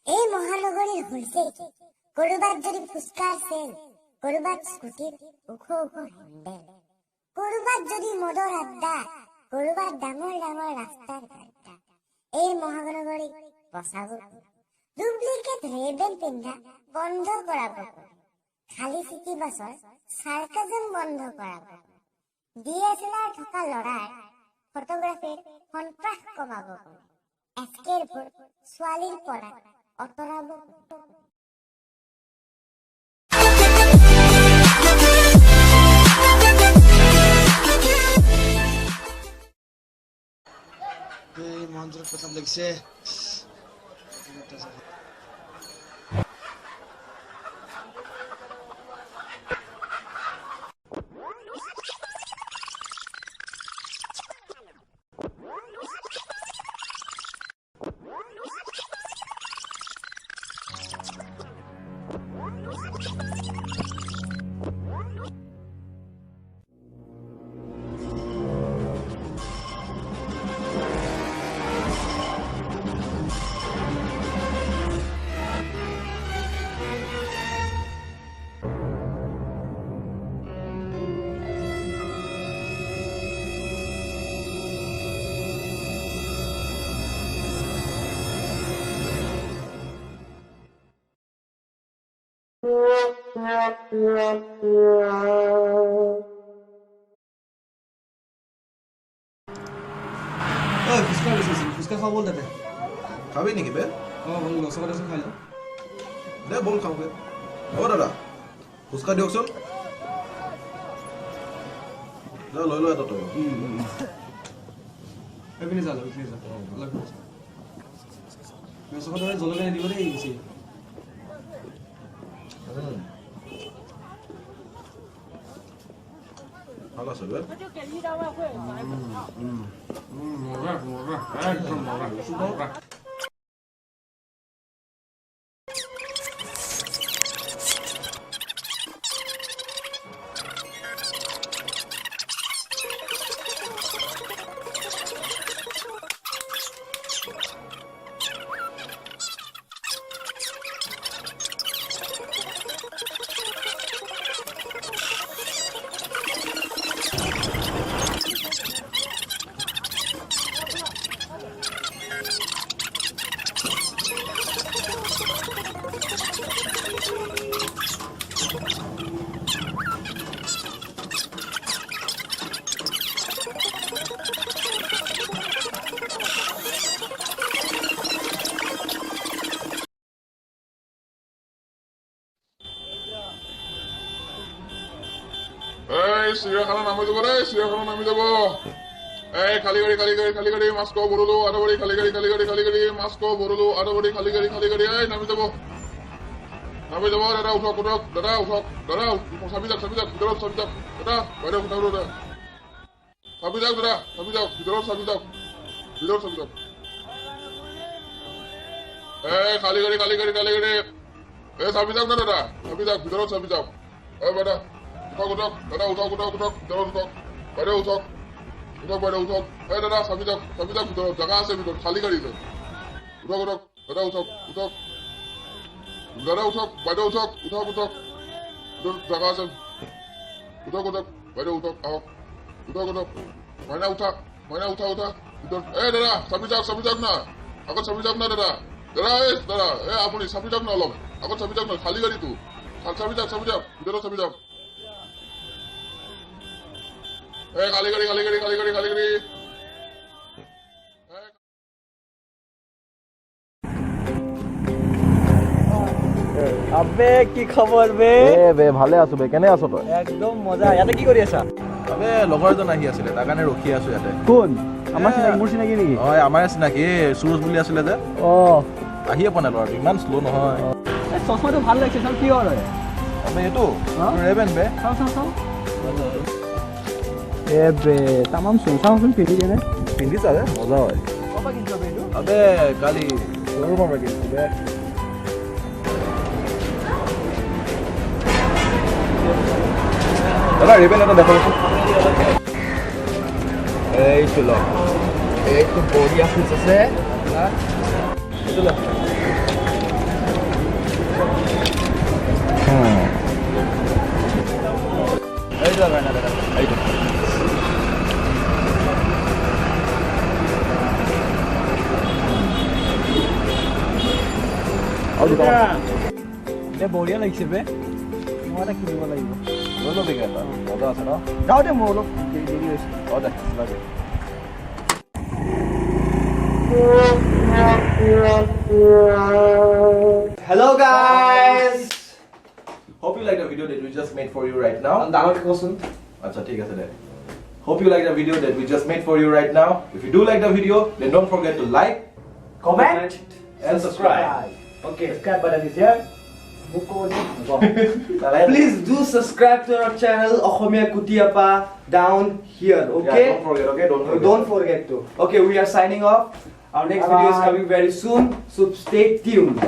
এই মহানগরীর হোলসেল করবাত যদি ফুসকার সেল করবাত স্কুটির উখো উখো হ্যান্ডেল করবাত যদি মদর আড্ডা করবাত ডাঙর ডাঙর রাস্তার গাড্ডা এই মহানগরী বসাবো ডুপ্লিকেট রেবেল পিন্ধা বন্ধ কৰাব খালি সিটি বাছৰ সাৰ্কাজম বন্ধ কৰাব ডিএসএলআৰ থকা লৰাৰ ফটোগ্ৰাফিৰ সন্ত্ৰাস কমাব এসকেৰ ভোট ছোৱালীৰ পৰা অতৰাব এই মন্দির প্রতাপ লাগছে ফুচকা খাব বল তাতে খাবি নেকি বে বল লচকত আছে খাই লওঁ দে বল খাওঁগে দাদা ফুচকা দিয়কচোন লৈ লৈ এটা তই এইপিনে যা অলপ লচকত জলকীয়া দিব দেই বেছি ভাল আছে বে চিৰিয়াখানা নামি যাব দেই চিৰিয়াখানা নামি যাব এই খালি গাড়ী মাস্ক বৰলো আদাবাৰী খালি গাড়ী মাস্ক বৰলো আদাবাৰী খালি গাড়ী এই নামি যাব দাদা উঠক দাদা চাবি যাওক ভিতৰত চাবি যাওক দাদা বাইদেউ উঠাব দাদা চাবি যাওক ভিতৰত চাবি যাওক এই খালি গাড়ী এই চাবি যাওক না দাদা চাবি যাওক ভিতৰত চাবি যাওক এই বাইদেউ উঠক দাদা উঠক বাইদেউ উঠক এই দাদা চাবি যাওক ভিতৰত জাগা আছে ভিতৰত খালী গাড়ী উঠক দাদা উঠক দাদা উঠক বাইদেউ উঠক ভিতৰত জাগা আছে উঠক বাইদেউ উঠক আহক উঠক মাইনা উঠা ভিতৰত এই দাদা চাবি যাওক না আগত চাবি যাওক না দাদা এই আপুনি চাবি যাওক না অলপ আগত চাবি যাওক না খালী গাড়ীটো চাবি যাওক ভিতৰত চাবি যাওক এই খালি গাড়ী আবে কি খবৰ বে বে ভালে আছো বে কেনে আছো তই একদম মজা ইয়াতে কি কৰি আছা আবে লগৰ এজন আহি আছিলে তাৰ কাৰণে ৰখি আছো ইয়াতে কোন আমাৰ চিনাকি মোৰ চিনাকি নেকি হয় আমাৰ চিনাকি সুৰজ বুলি আছিলে যে আহিয়ে পোৱা নাই ল'ৰাটো ইমান শ্ল' নহয় চশমাটো ভাল লাগিছে চাওঁ কি হয় আবে এইটো ৰেবেন বে চাওঁ এ বে তামাম চাওঁচোন পিন্ধি কেনে পিন্ধিছা বে মজা হয় ক'ৰপৰা কিনিছ বে এইটো আবে কালি শ্ব'ৰুমৰ পৰা কিনিছো বে দাদা ৰেবেন এটা দেখাবচোন এইটো লওক এইটো বঢ়িয়া ফিজ আছে বঢ়িয়া লাগিছে বে মই এটা কিনিব লাগিব লৈ ল'বি এটা মজা আছে ন যাওঁ দে মোৰ অলপ দেৰি হৈছে অঁ দে লাগে hello' guys Hope you like the video that we just made for you right now. ডাঙৰকে কচোন আচ্ছা ঠিক আছে দে Hope you like the video that we just made for you right now. If you do like the video, then don't forget to like comment and subscribe. okay subscribe button is here Please do subscribe to our channel Ohomia Kutiapa down here, okay? Yeah, don't forget, okay? Don't forget to. Okay, we are signing off. Our next video is coming very soon, so stay tuned.